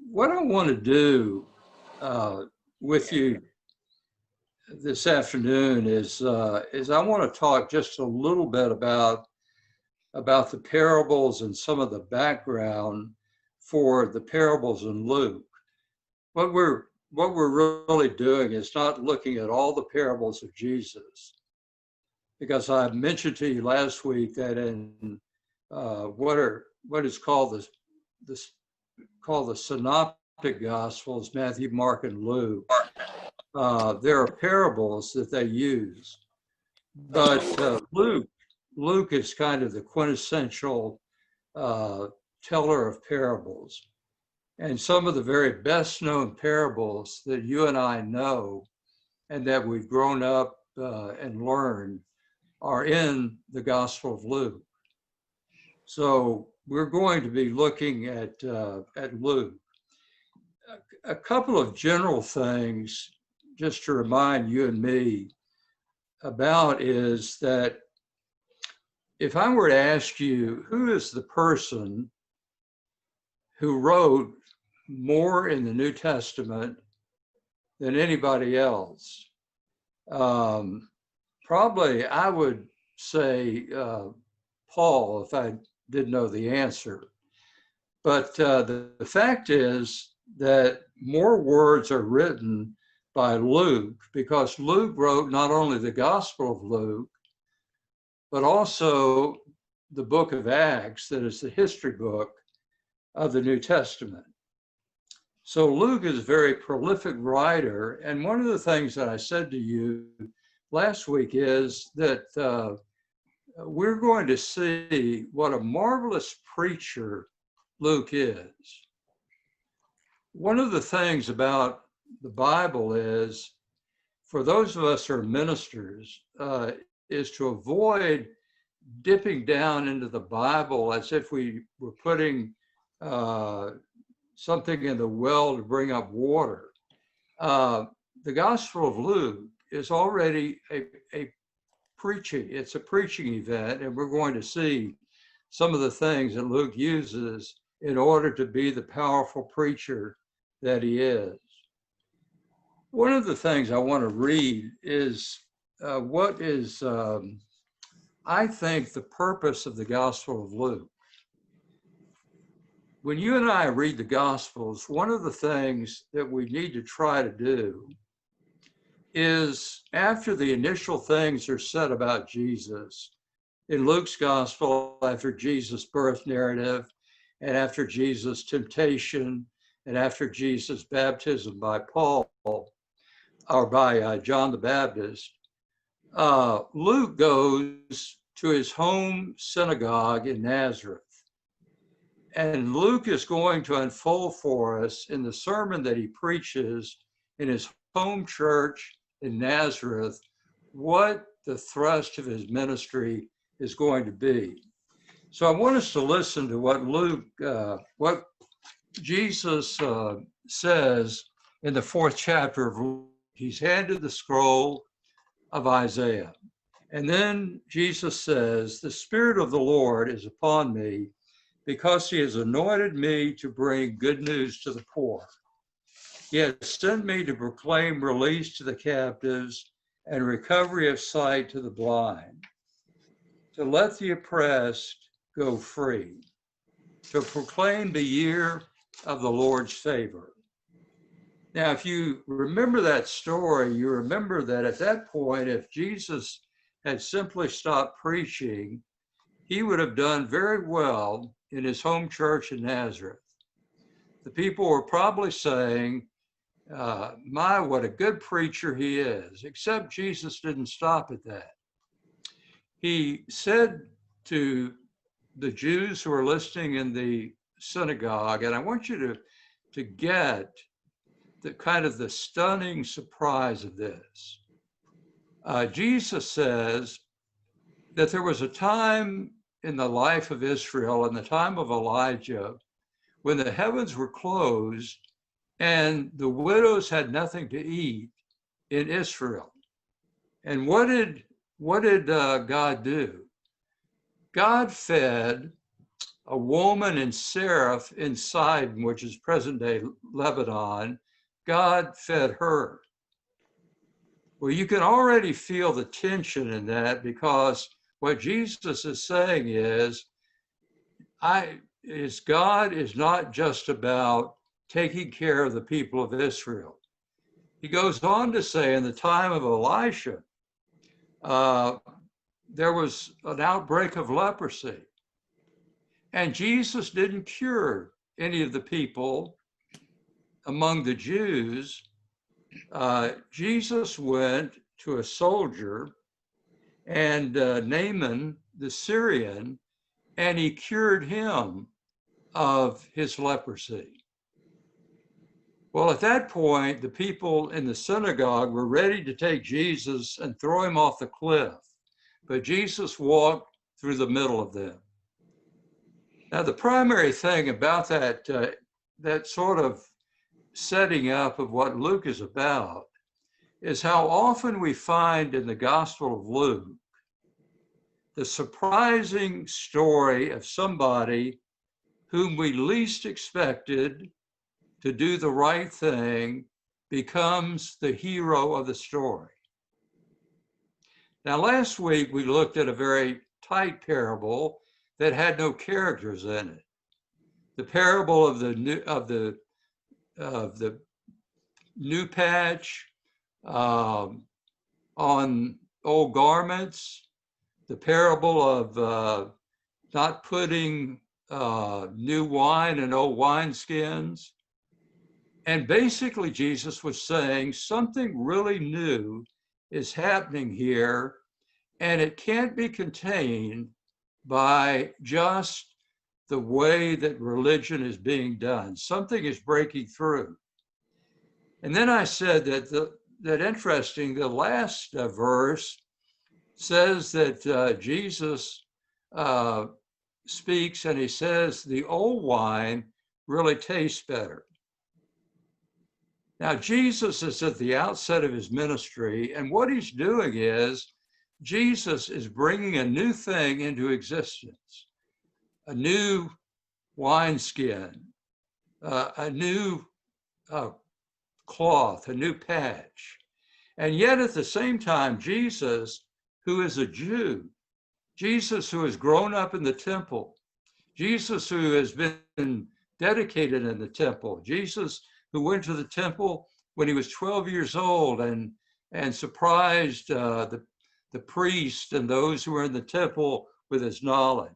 what I want to do with you this afternoon is I want to talk just a little bit about the parables and some of the background for the parables in Luke. What we're really doing is not looking at all the parables of Jesus, because I mentioned to you last week that in what is called the synoptic gospels, Matthew, Mark, and Luke. There are parables that they use, but Luke is kind of the quintessential teller of parables. And some of the very best known parables that you and I know and that we've grown up and learned are in the Gospel of Luke. So we're going to be looking at Luke. A couple of general things just to remind you and me about is that if I were to ask you, who is the person who wrote more in the New Testament than anybody else? Probably I would say Paul, if I didn't know the answer. But the fact is that more words are written by Luke, because Luke wrote not only the Gospel of Luke, but also the book of Acts, that is the history book of the New Testament. So Luke is a very prolific writer. And one of the things that I said to you last week is that we're going to see what a marvelous preacher Luke is. One of the things about the Bible is, for those of us who are ministers, is to avoid dipping down into the Bible as if we were putting something in the well to bring up water. The Gospel of Luke is already it's a preaching event, and we're going to see some of the things that Luke uses in order to be the powerful preacher that he is. One of the things I want to read is what is, I think, the purpose of the Gospel of Luke. When you and I read the Gospels, one of the things that we need to try to do is, after the initial things are said about Jesus, in Luke's Gospel, after Jesus' birth narrative, and after Jesus' temptation, and after Jesus' baptism by Paul, or by John the Baptist, Luke goes to his home synagogue in Nazareth. And Luke is going to unfold for us in the sermon that he preaches in his home church in Nazareth what the thrust of his ministry is going to be. So I want us to listen to what Jesus says in the 4th chapter of Luke. He's handed the scroll of Isaiah. And then Jesus says, "The Spirit of the Lord is upon me, because he has anointed me to bring good news to the poor. He has sent me to proclaim release to the captives and recovery of sight to the blind, to let the oppressed go free, to proclaim the year of the Lord's favor." Now, if you remember that story, you remember that at that point, if Jesus had simply stopped preaching, he would have done very well in his home church in Nazareth. The people were probably saying, my, what a good preacher he is, except Jesus didn't stop at that. He said to the Jews who were listening in the synagogue, and I want you to get the kind of the stunning surprise of this. Jesus says that there was a time in the life of Israel, in the time of Elijah, when the heavens were closed and the widows had nothing to eat in Israel. And what did God do? God fed a woman in Seraph in Sidon, which is present-day Lebanon. God fed her. Well, you can already feel the tension in that, because what Jesus is saying is, God is not just about taking care of the people of Israel. He goes on to say, in the time of Elisha, there was an outbreak of leprosy. And Jesus didn't cure any of the people among the Jews. Jesus went to a soldier, and Naaman the Syrian, and he cured him of his leprosy. Well, at that point, the people in the synagogue were ready to take Jesus and throw him off the cliff, but Jesus walked through the middle of them. Now, the primary thing about that sort of setting up of what Luke is about is how often we find in the Gospel of Luke the surprising story of somebody whom we least expected to do the right thing becomes the hero of the story. Now, last week we looked at a very tight parable that had no characters in it. The parable of the new patch on old garments, the parable of not putting new wine in old wineskins. And basically, Jesus was saying something really new is happening here, and it can't be contained by just the way that religion is being done. Something is breaking through. And then I said that interesting, the last verse says that Jesus speaks, and he says the old wine really tastes better. Now, Jesus is at the outset of his ministry, and what he's doing is Jesus is bringing a new thing into existence, a new wineskin, a new cloth, a new patch. And yet at the same time, Jesus, who is a Jew, Jesus who has grown up in the temple, Jesus who has been dedicated in the temple, Jesus who went to the temple when he was 12 years old and surprised the priest and those who were in the temple with his knowledge.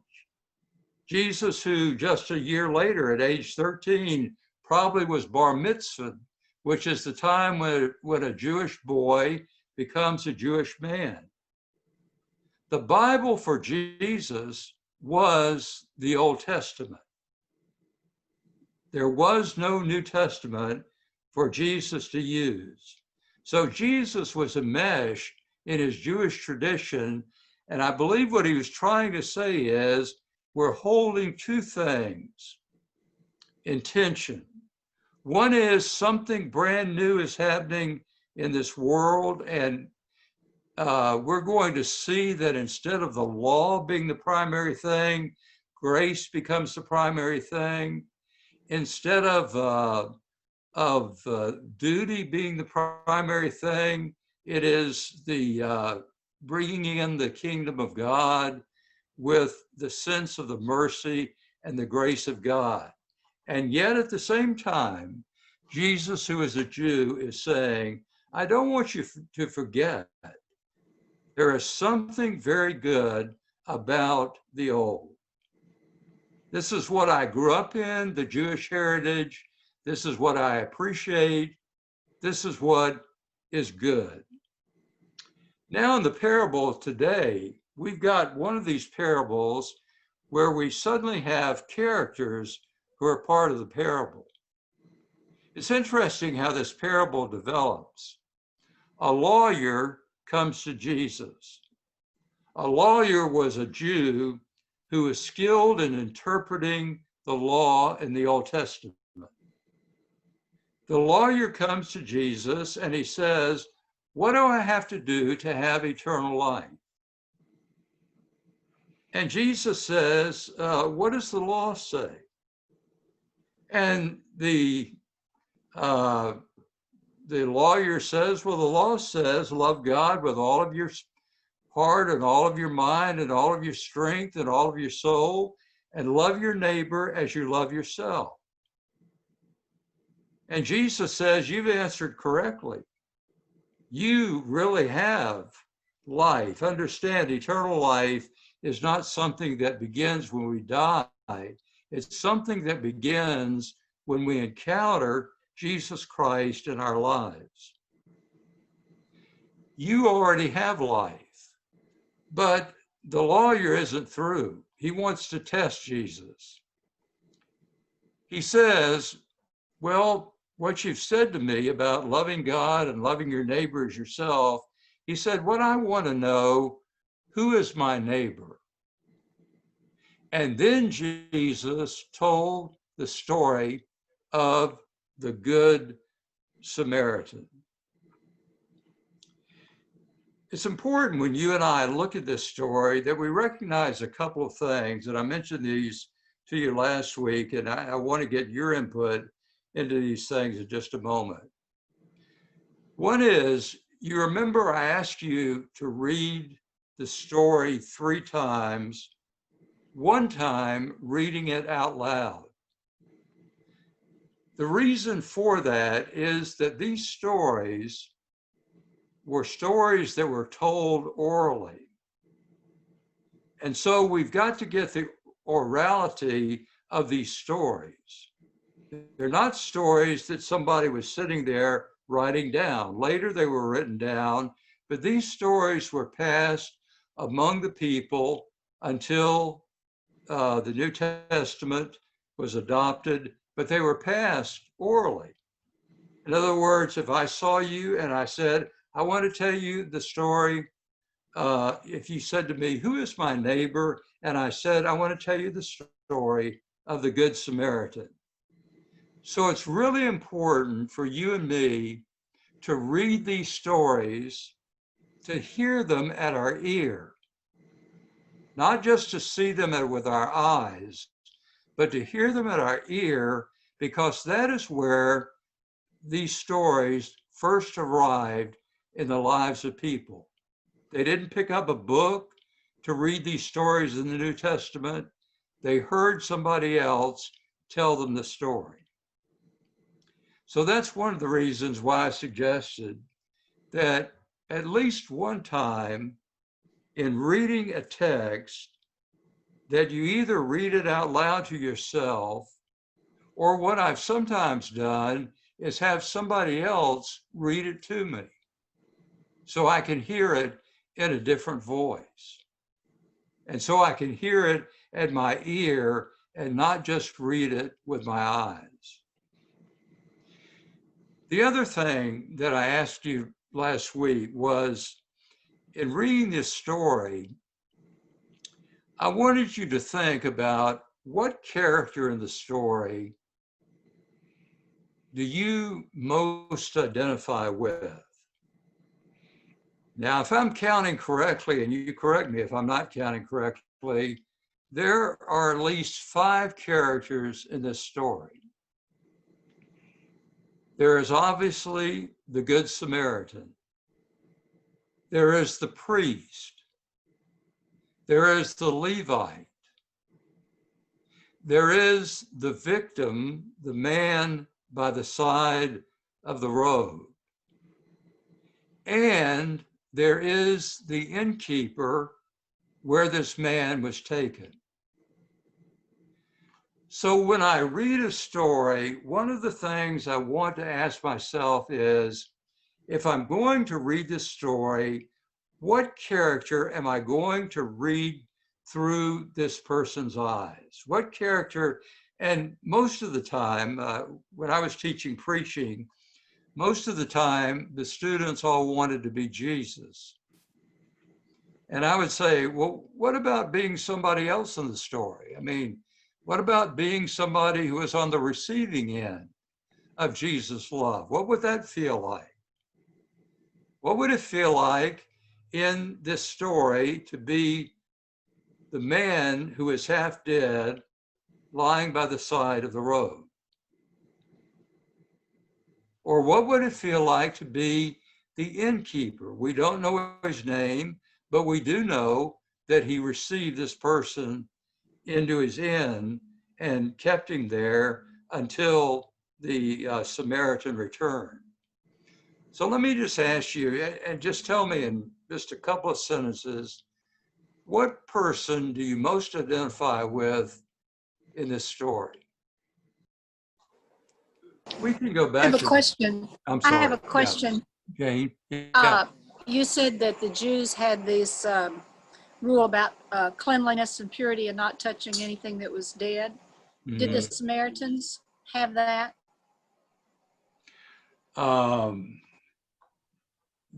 Jesus who just a year later at age 13 probably was bar mitzvah, which is the time when a Jewish boy becomes a Jewish man. The Bible for Jesus was the Old Testament. There was no New Testament for Jesus to use. So Jesus was enmeshed in his Jewish tradition, and I believe what he was trying to say is we're holding two things in tension. One is something brand new is happening in this world, and we're going to see that instead of the law being the primary thing, grace becomes the primary thing. Instead of duty being the primary thing, it is the bringing in the kingdom of God with the sense of the mercy and the grace of God. And yet at the same time, Jesus, who is a Jew, is saying, I don't want you to forget, there is something very good about the old. This is what I grew up in, the Jewish heritage. This is what I appreciate. This is what is good. Now in the parable today, we've got one of these parables where we suddenly have characters who are part of the parable. It's interesting how this parable develops. A lawyer comes to Jesus. A lawyer was a Jew who was skilled in interpreting the law in the Old Testament. The lawyer comes to Jesus and he says, what do I have to do to have eternal life? And Jesus says, what does the law say? And uh, the lawyer says, well, the law says, love God with all of your heart and all of your mind and all of your strength and all of your soul, and love your neighbor as you love yourself. And Jesus says, you've answered correctly. You really have life. Understand, eternal life is not something that begins when we die. It's something that begins when we encounter Jesus Christ in our lives. You already have life, but the lawyer isn't through. He wants to test Jesus. He says, well, what you've said to me about loving God and loving your neighbor as yourself, he said, what I want to know, who is my neighbor? And then Jesus told the story of the Good Samaritan. It's important when you and I look at this story that we recognize a couple of things, and I mentioned these to you last week, and I want to get your input into these things in just a moment. One is, you remember I asked you to read the story 3 times, one time reading it out loud. The reason for that is that these stories were stories that were told orally. And so we've got to get the orality of these stories. They're not stories that somebody was sitting there writing down. Later they were written down, but these stories were passed among the people until the New Testament was adopted, but they were passed orally. In other words, if I saw you and I said, I want to tell you the story, if you said to me, who is my neighbor? And I said, I want to tell you the story of the Good Samaritan. So it's really important for you and me to read these stories, to hear them at our ear, not just to see them with our eyes, but to hear them at our ear, because that is where these stories first arrived in the lives of people. They didn't pick up a book to read these stories in the New Testament. They heard somebody else tell them the story. So that's one of the reasons why I suggested that at least one time in reading a text, that you either read it out loud to yourself, or what I've sometimes done is have somebody else read it to me so I can hear it in a different voice. And so I can hear it at my ear and not just read it with my eyes. The other thing that I asked you last week was, in reading this story, I wanted you to think about what character in the story do you most identify with? Now, if I'm counting correctly, and you correct me if I'm not counting correctly, there are at least 5 characters in this story. There is obviously the Good Samaritan. There is the priest. There is the Levite. There is the victim, the man by the side of the road. And there is the innkeeper where this man was taken. So when I read a story, one of the things I want to ask myself is, if I'm going to read this story, what character am I going to read through this person's eyes? What character? And most of the time, when I was teaching preaching, most of the time, the students all wanted to be Jesus. And I would say, well, what about being somebody else in the story? I mean, what about being somebody who is on the receiving end of Jesus' love? What would that feel like? What would it feel like in this story to be the man who is half dead lying by the side of the road? Or what would it feel like to be the innkeeper? We don't know his name, but we do know that he received this person into his inn and kept him there until the Samaritan returned. So let me just ask you, and just tell me in just a couple of sentences, what person do you most identify with in this story? We can go I have back a to, question. I'm I have sorry. a question. Jane? Yeah. You said that the Jews had this rule about cleanliness and purity and not touching anything that was dead. Did the Samaritans have that?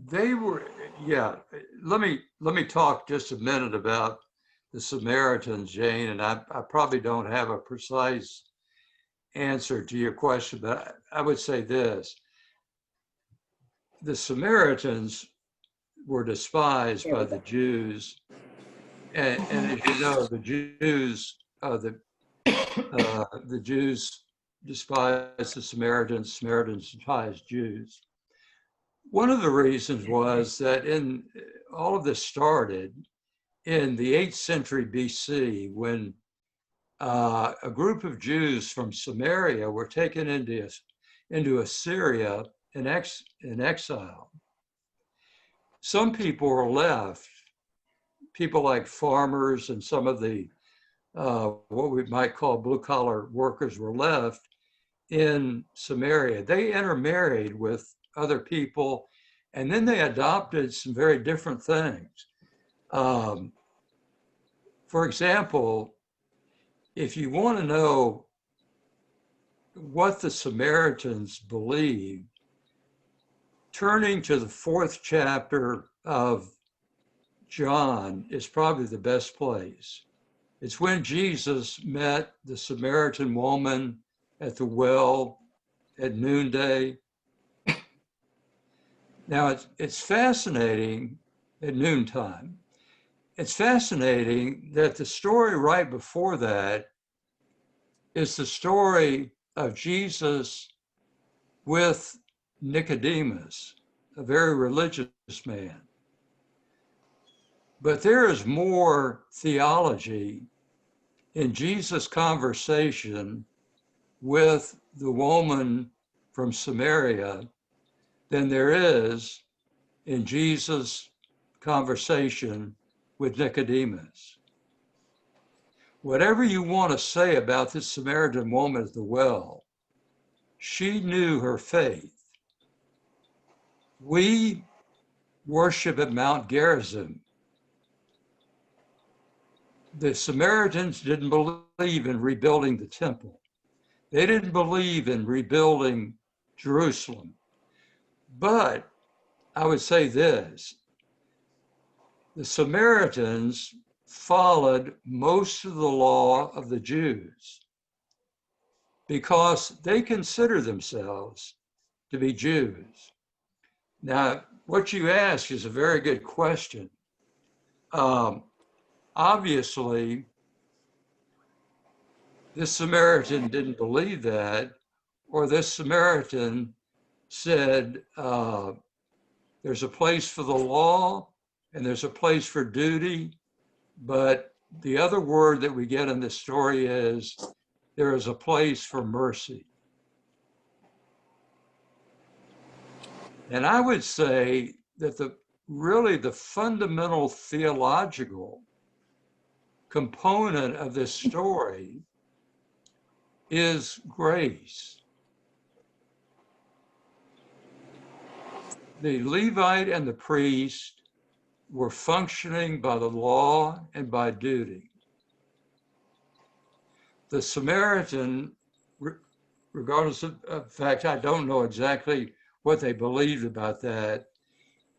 They were, yeah. Let me talk just a minute about the Samaritans, Jane, and I probably don't have a precise answer to your question, but I would say this. The Samaritans were despised by the Jews, and as you know, the Jews despised the Samaritans, Samaritans despised Jews. One of the reasons was that in all of this started in the 8th century BC when a group of Jews from Samaria were taken into Assyria in exile. Some people were left, people like farmers and some of the what we might call blue-collar workers were left in Samaria. They intermarried with other people, and then they adopted some very different things. For example, if you want to know what the Samaritans believed, turning to the 4th chapter of John is probably the best place. It's when Jesus met the Samaritan woman at the well at noonday. Now, it's fascinating at noontime. It's fascinating that the story right before that is the story of Jesus with Nicodemus, a very religious man. But there is more theology in Jesus' conversation with the woman from Samaria than there is in Jesus' conversation with Nicodemus. Whatever you want to say about this Samaritan woman at the well, she knew her faith. We worship at Mount Gerizim. The Samaritans didn't believe in rebuilding the temple. They didn't believe in rebuilding Jerusalem. But I would say this, the Samaritans followed most of the law of the Jews because they consider themselves to be Jews. Now, what you ask is a very good question. Obviously, this Samaritan didn't believe that, or this Samaritan said, there's a place for the law and there's a place for duty, but the other word that we get in this story is there is a place for mercy. And I would say that really the fundamental theological component of this story is grace. The Levite and the priest were functioning by the law and by duty. The Samaritan, regardless of the fact, I don't know exactly what they believed about that,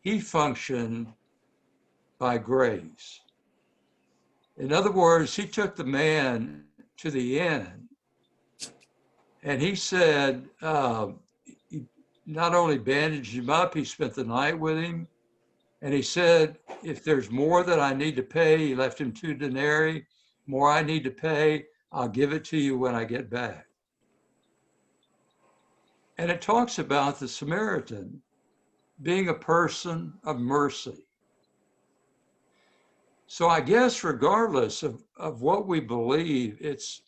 he functioned by grace. In other words, he took the man to the inn and he said, he not only bandaged him up, he spent the night with him, And he said, if there's more that I need to pay, he left him 2 denarii, more I need to pay, I'll give it to you when I get back. And it talks about the Samaritan being a person of mercy. So I guess regardless of what we believe, it's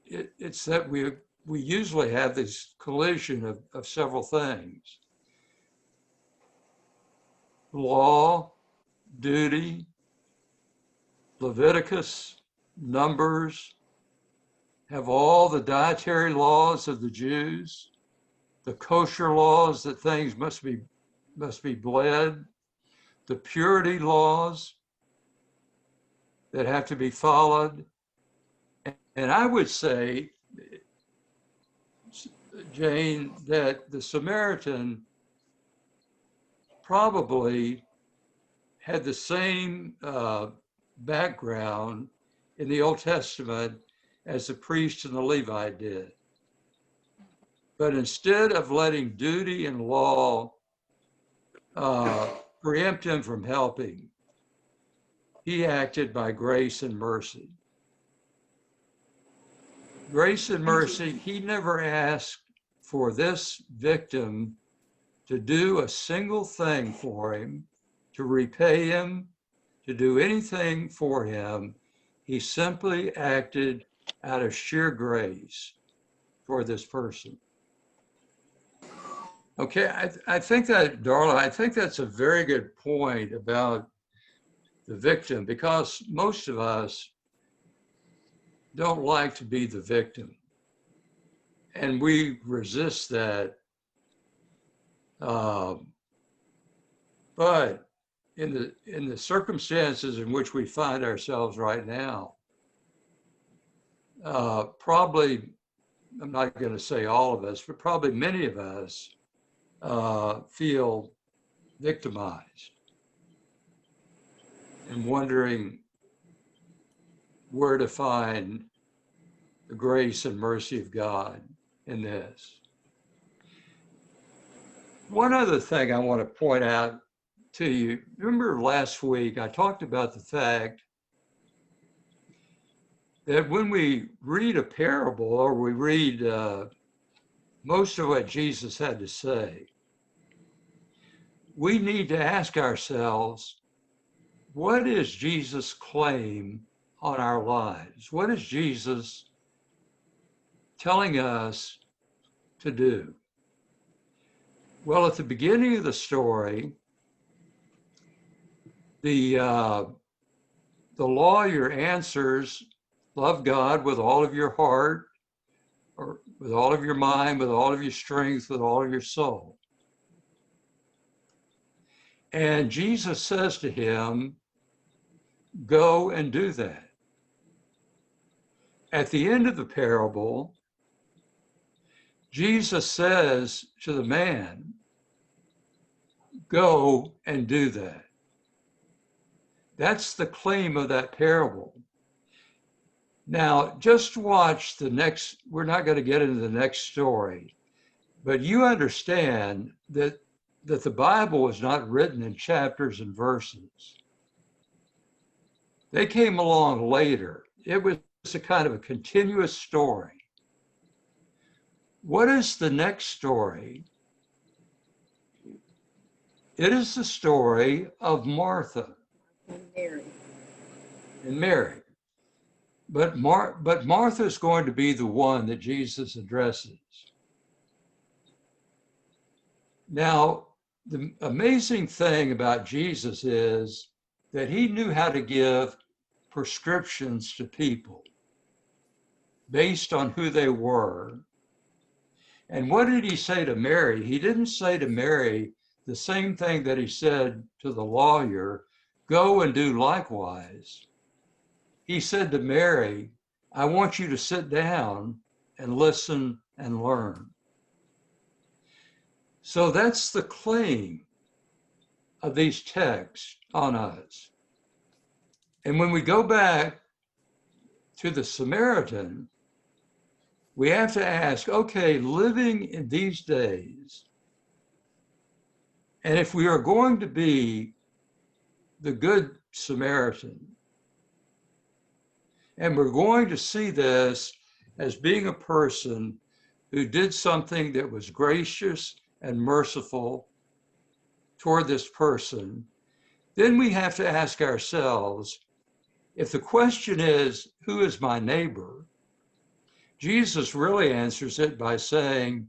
that we usually have this collision of several things. Law, duty, Leviticus, Numbers, have all the dietary laws of the Jews, the kosher laws that things must be bled, the purity laws that have to be followed. And I would say, Jane, that the Samaritan probably had the same background in the Old Testament as the priest and the Levite did. But instead of letting duty and law preempt him from helping, he acted by grace and mercy. Grace and mercy, he never asked for this victim to do a single thing for him, to repay him, to do anything for him. He simply acted out of sheer grace for this person. Okay, I think that, Darla, I think that's a very good point about the victim, because most of us don't like to be the victim. And we resist that. But in the circumstances in which we find ourselves right now, probably, I'm not going to say all of us, but probably many of us feel victimized and wondering where to find the grace and mercy of God in this. One other thing I want to point out to you, remember last week I talked about the fact that when we read a parable or we read most of what Jesus had to say, we need to ask ourselves, what is Jesus' claim on our lives? What is Jesus telling us to do? Well, at the beginning of the story, the lawyer answers, love God with all of your heart, or with all of your mind, with all of your strength, with all of your soul. And Jesus says to him, go and do that. At the end of the parable, Jesus says to the man, go and do that. That's the claim of that parable. Now, just watch the next, we're not going to get into the next story, but you understand that the Bible was not written in chapters and verses. They came along later. It was a kind of a continuous story. What is the next story? It is the story of Martha and Mary. But Martha is going to be the one that Jesus addresses. Now, the amazing thing about Jesus is that he knew how to give prescriptions to people based on who they were. And what did he say to Mary? He didn't say to Mary the same thing that he said to the lawyer, go and do likewise. He said to Mary, I want you to sit down and listen and learn. So that's the claim of these texts on us. And when we go back to the Samaritan, we have to ask, okay, living in these days, and if we are going to be the Good Samaritan. And we're going to see this as being a person who did something that was gracious and merciful toward this person. Then we have to ask ourselves, if the question is, who is my neighbor? Jesus really answers it by saying,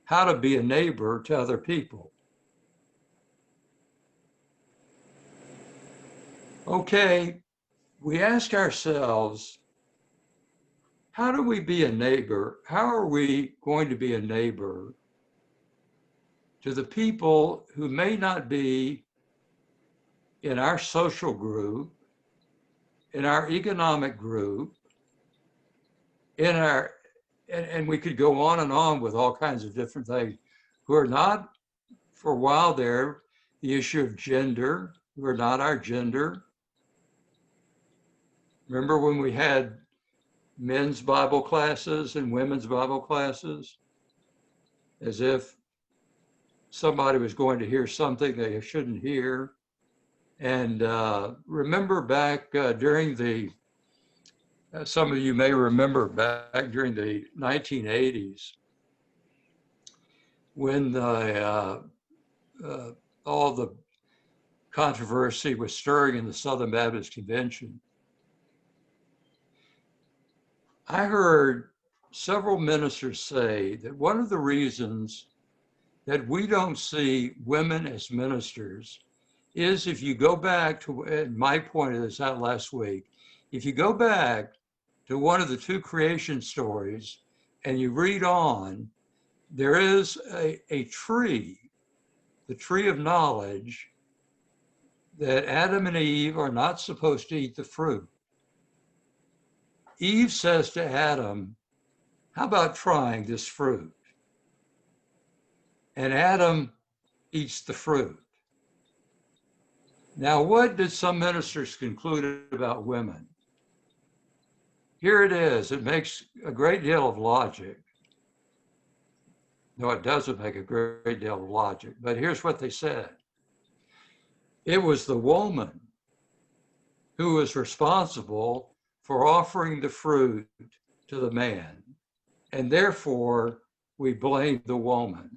how to be a neighbor to other people. Okay, we ask ourselves, how do we be a neighbor? How are we going to be a neighbor to the people who may not be in our social group, in our economic group, in our, and we could go on with all kinds of different things, who are not, for a while there, the issue of gender, who are not our gender. Remember when we had men's Bible classes and women's Bible classes? As if somebody was going to hear something they shouldn't hear. And remember back during the, some of you may remember back during the 1980s, when all the controversy was stirring in the Southern Baptist Convention. I heard several ministers say that one of the reasons that we don't see women as ministers is, if you go back to, and Mike pointed this out last week, if you go back to one of the two creation stories and you read on, there is a tree, the tree of knowledge, that Adam and Eve are not supposed to eat the fruit. Eve says to Adam, how about trying this fruit? And Adam eats the fruit. Now, what did some ministers conclude about women? Here it is. It makes a great deal of logic. No, it doesn't make a great deal of logic, but here's what they said. It was the woman who was responsible for offering the fruit to the man, and therefore we blame the woman.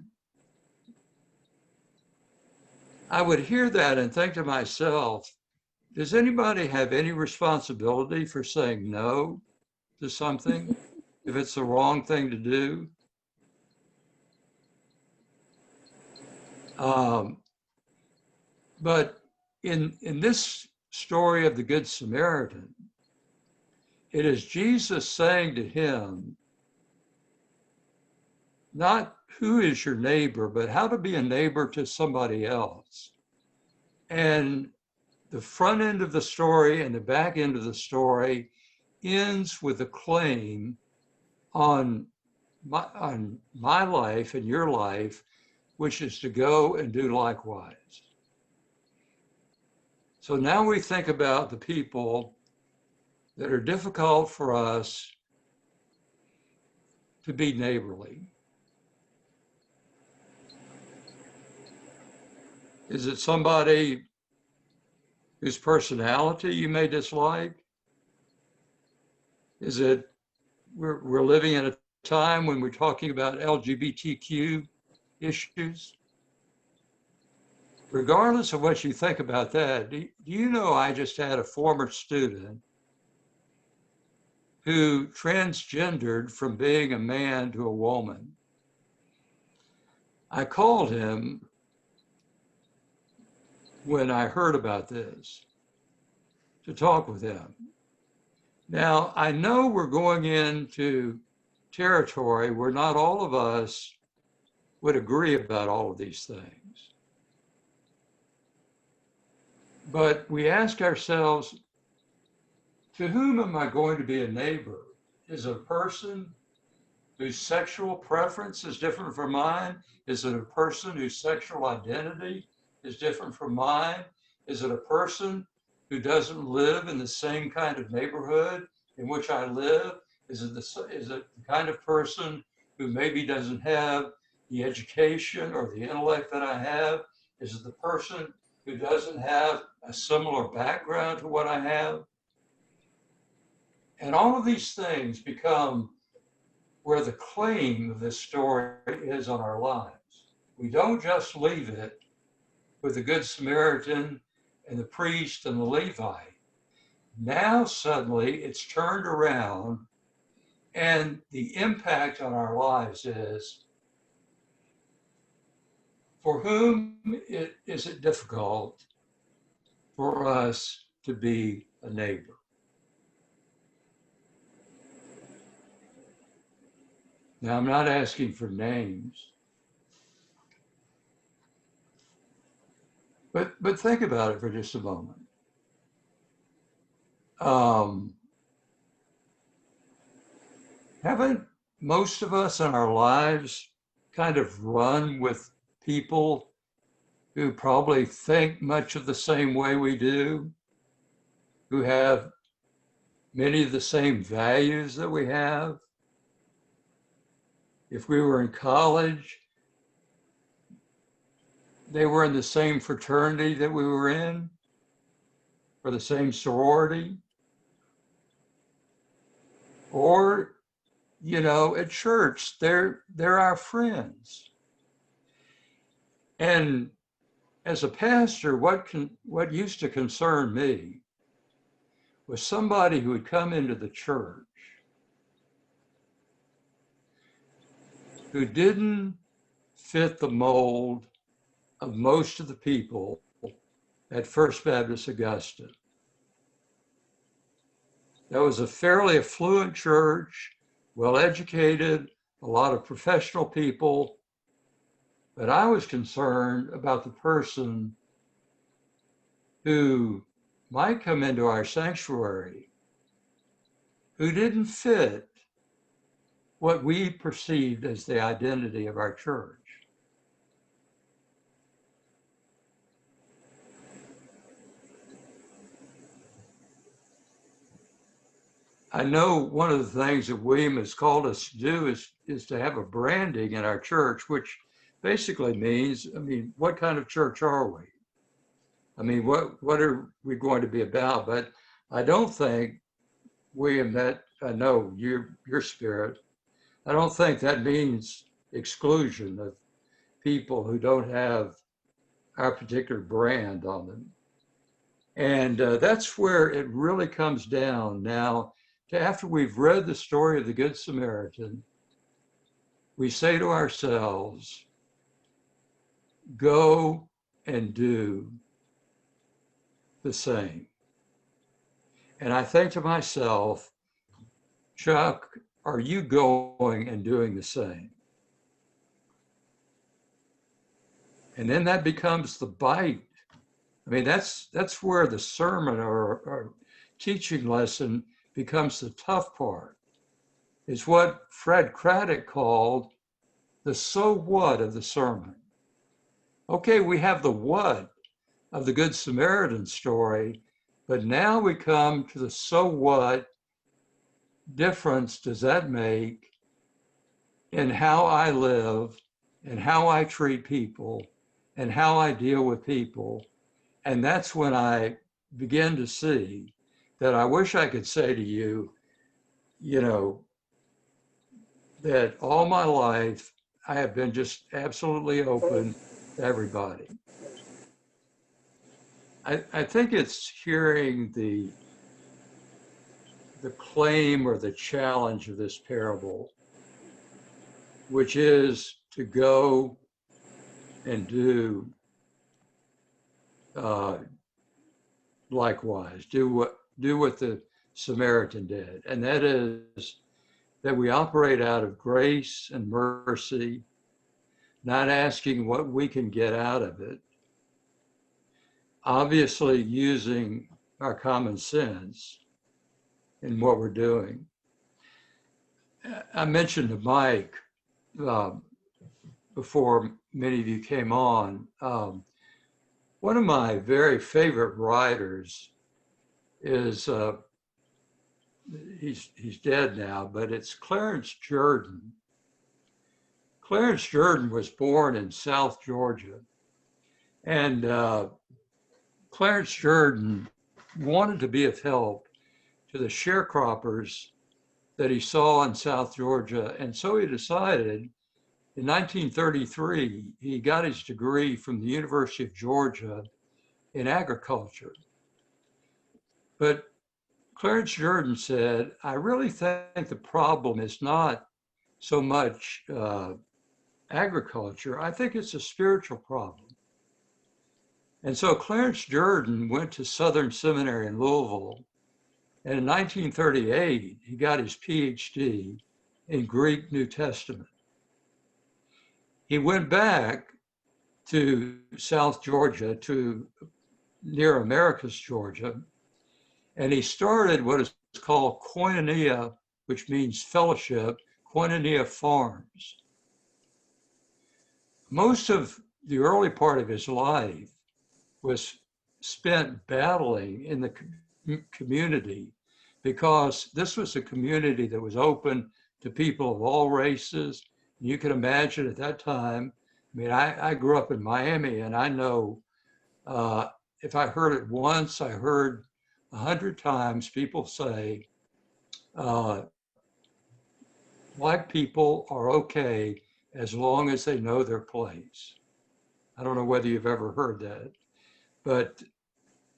I would hear that and think to myself, does anybody have any responsibility for saying no to something if it's the wrong thing to do? But in this story of the Good Samaritan, it is Jesus saying to him, not who is your neighbor, but how to be a neighbor to somebody else. And the front end of the story and the back end of the story ends with a claim on my life and your life, which is to go and do likewise. So now we think about the people that are difficult for us to be neighborly. Is it somebody whose personality you may dislike? Is it, we're living in a time when we're talking about LGBTQ issues? Regardless of what you think about that, do you know I just had a former student who transgendered from being a man to a woman. I called him when I heard about this to talk with him. Now, I know we're going into territory where not all of us would agree about all of these things. But we ask ourselves, to whom am I going to be a neighbor? Is it a person whose sexual preference is different from mine? Is it a person whose sexual identity is different from mine? Is it a person who doesn't live in the same kind of neighborhood in which I live? Is it the kind of person who maybe doesn't have the education or the intellect that I have? Is it the person who doesn't have a similar background to what I have. And all of these things become where the claim of this story is on our lives. We don't just leave it with the Good Samaritan and the priest and the Levite. Now suddenly it's turned around, and the impact on our lives is, for whom is it difficult for us to be a neighbor? Now, I'm not asking for names, but think about it for just a moment. Haven't most of us in our lives kind of run with people who probably think much of the same way we do, who have many of the same values that we have? If we were in college, they were in the same fraternity that we were in, or the same sorority. Or, at church, they're our friends. And as a pastor, what used to concern me was somebody who would come into the church who didn't fit the mold of most of the people at First Baptist Augusta. That was a fairly affluent church, well-educated, a lot of professional people, but I was concerned about the person who might come into our sanctuary who didn't fit what we perceived as the identity of our church. I know one of the things that William has called us to do is to have a branding in our church, which basically means, what kind of church are we? What are we going to be about? But I don't think, William, that I know your spirit, I don't think that means exclusion of people who don't have our particular brand on them. And that's where it really comes down now to, after we've read the story of the Good Samaritan, we say to ourselves, go and do the same. And I think to myself, Chuck, are you going and doing the same? And then that becomes the bite. That's where the sermon or teaching lesson becomes the tough part. It's what Fred Craddock called the so what of the sermon. Okay, we have the what of the Good Samaritan story, but now we come to the so what difference does that make in how I live and how I treat people and how I deal with people. And that's when I begin to see that I wish I could say to you, that all my life I have been just absolutely open to everybody. I think it's hearing the claim or the challenge of this parable, which is to go and do likewise, do what the Samaritan did. And that is that we operate out of grace and mercy, not asking what we can get out of it, obviously using our common sense in what we're doing. I mentioned to Mike before many of you came on, one of my very favorite writers is, he's dead now, but it's Clarence Jordan. Clarence Jordan was born in South Georgia, and Clarence Jordan wanted to be of help to the sharecroppers that he saw in South Georgia. And so he decided in 1933, he got his degree from the University of Georgia in agriculture. But Clarence Jordan said, I really think the problem is not so much agriculture. I think it's a spiritual problem. And so Clarence Jordan went to Southern Seminary in Louisville. And in 1938, he got his PhD in Greek New Testament. He went back to South Georgia, to near Americus, Georgia, and he started what is called koinonia, which means fellowship, koinonia farms. Most of the early part of his life was spent battling in the community because this was a community that was open to people of all races. You can imagine at that time, I mean, I grew up in Miami, and I know if I heard it once, I heard 100 times people say, black people are okay as long as they know their place. I don't know whether you've ever heard that, but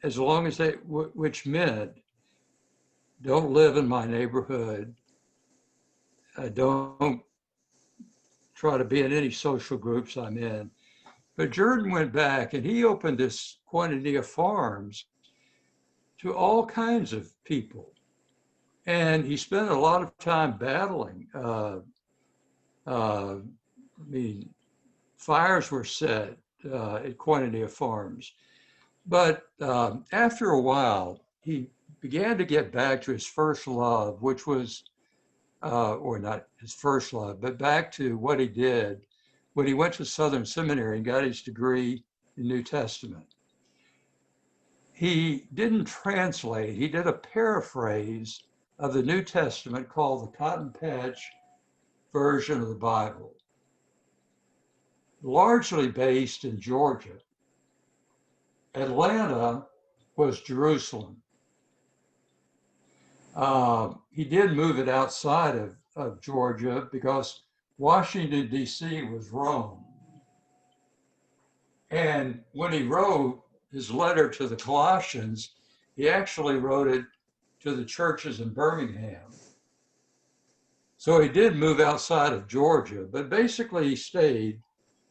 as long as they, which meant don't live in my neighborhood, don't try to be in any social groups I'm in. But Jordan went back and he opened this quantity of farms to all kinds of people. And he spent a lot of time battling. I mean, fires were set at quantity of farms. But after a while, he began to get back to his first love, which was, or not his first love, but back to what he did when he went to Southern Seminary and got his degree in New Testament. He didn't translate, he did a paraphrase of the New Testament called the Cotton Patch version of the Bible, largely based in Georgia. Atlanta was Jerusalem. He did move it outside of Georgia because Washington, D.C. was Rome. And when he wrote his letter to the Colossians, he actually wrote it to the churches in Birmingham. So he did move outside of Georgia, but basically he stayed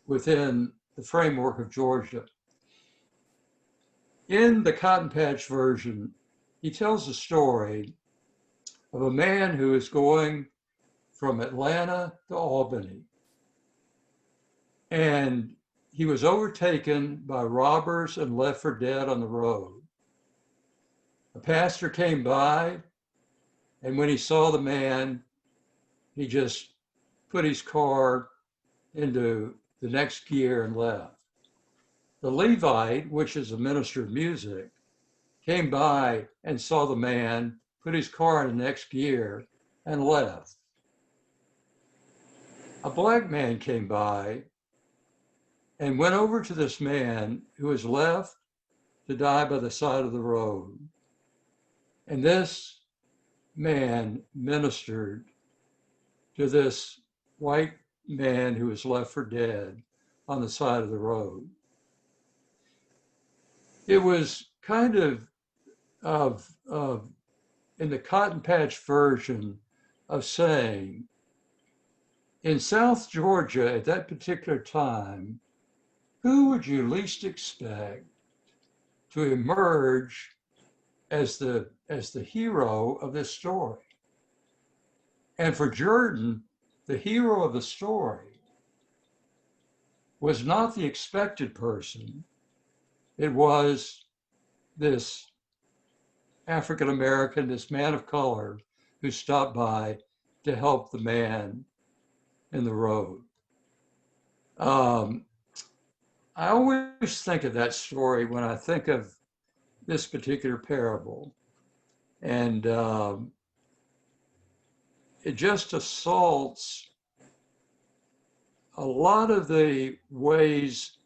within the framework of Georgia. In the Cotton Patch version, he tells the story of a man who is going from Atlanta to Albany. And he was overtaken by robbers and left for dead on the road. A pastor came by, and when he saw the man, he just put his car into the next gear and left. The Levite, which is a minister of music, came by and saw the man, put his car in the next gear, and left. A black man came by and went over to this man who was left to die by the side of the road. And this man ministered to this white man who was left for dead on the side of the road. It was kind of in the Cotton Patch version of saying, in South Georgia at that particular time, who would you least expect to emerge as the hero of this story? And for Jordan, the hero of the story was not the expected person. It was this African American, this man of color, who stopped by to help the man in the road. I always think of that story when I think of this particular parable. And it just assaults a lot of the ways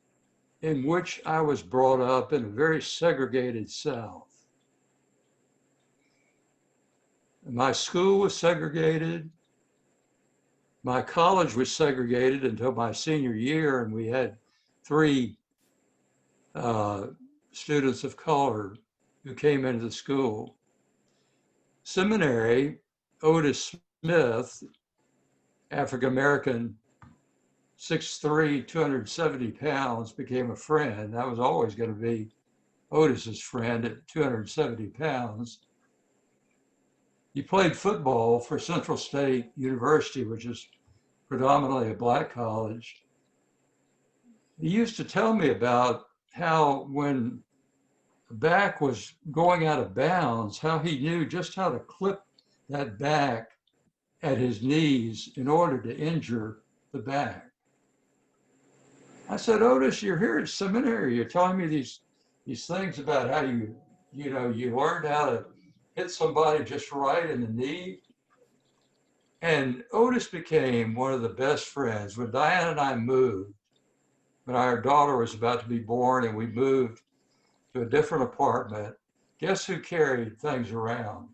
in which I was brought up in a very segregated South. My school was segregated. My college was segregated until my senior year, and we had 3 students of color who came into the school. Seminary, Otis Smith, African-American, 6'3", 270 pounds, became a friend. I was always going to be Otis's friend at 270 pounds. He played football for Central State University, which is predominantly a black college. He used to tell me about how when the back was going out of bounds, how he knew just how to clip that back at his knees in order to injure the back. I said, Otis, you're here at seminary. You're telling me these things about how you learned how to hit somebody just right in the knee. And Otis became one of the best friends. When Diane and I moved, when our daughter was about to be born and we moved to a different apartment, guess who carried things around?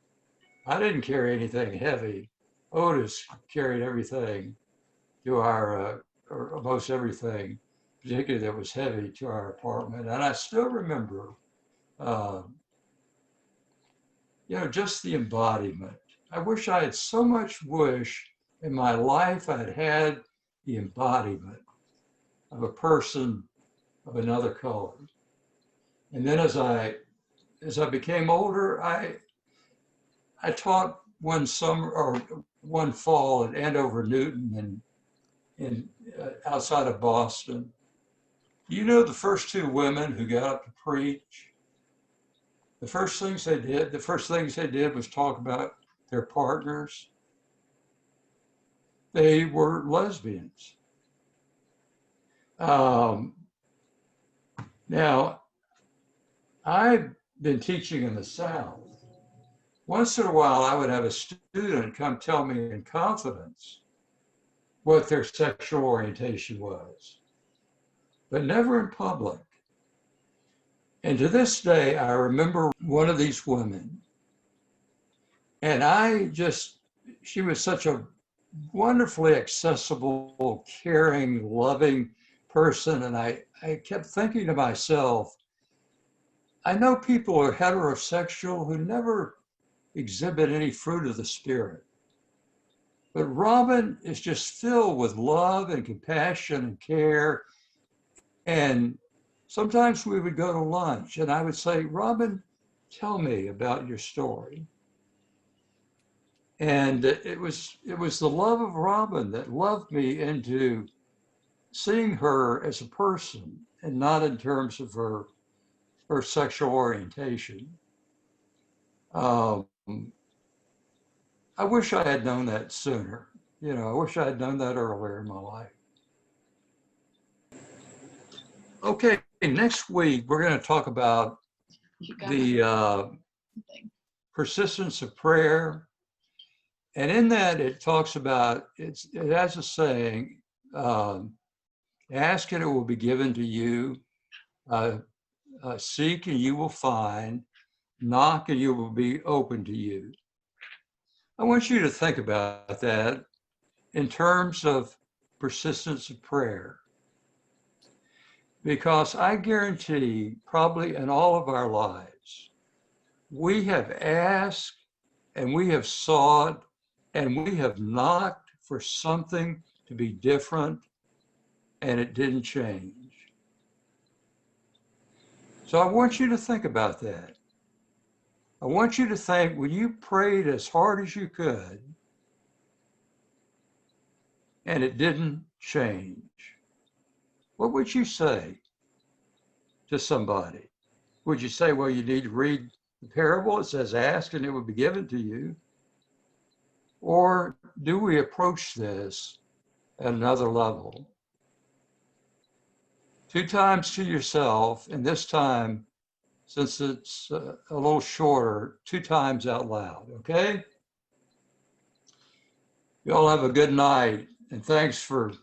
I didn't carry anything heavy. Otis carried everything to our, or most everything, particularly that was heavy, to our apartment. And I still remember, just the embodiment. I wish I had so much wish in my life I'd had the embodiment of a person of another color. And then as I became older, I taught one summer or one fall at Andover Newton in outside of Boston. You know the first 2 women who got up to preach? The first things they did was talk about their partners. They were lesbians. Now, I've been teaching in the South. Once in a while, I would have a student come tell me in confidence what their sexual orientation was, but never in public. And to this day, I remember one of these women, and she was such a wonderfully accessible, caring, loving person. And I kept thinking to myself, I know people are heterosexual who never exhibit any fruit of the Spirit. But Robin is just filled with love and compassion and care. And sometimes we would go to lunch and I would say, Robin, tell me about your story. And it was the love of Robin that loved me into seeing her as a person and not in terms of her sexual orientation. I wish I had known that sooner. I wish I had known that earlier in my life. Okay, next week we're going to talk about the persistence of prayer. And in that it talks about, it has a saying, ask and it will be given to you, seek and you will find, knock and you will be open to you. I want you to think about that in terms of persistence of prayer. Because I guarantee probably in all of our lives, we have asked and we have sought and we have knocked for something to be different and it didn't change. So I want you to think about that. I want you to think when you prayed as hard as you could and it didn't change, what would you say to somebody? Would you say, well, you need to read the parable? It says, ask and it will be given to you. Or do we approach this at another level? 2 times to yourself, and this time, since it's a little shorter, 2 times out loud, okay? You all have a good night, and thanks for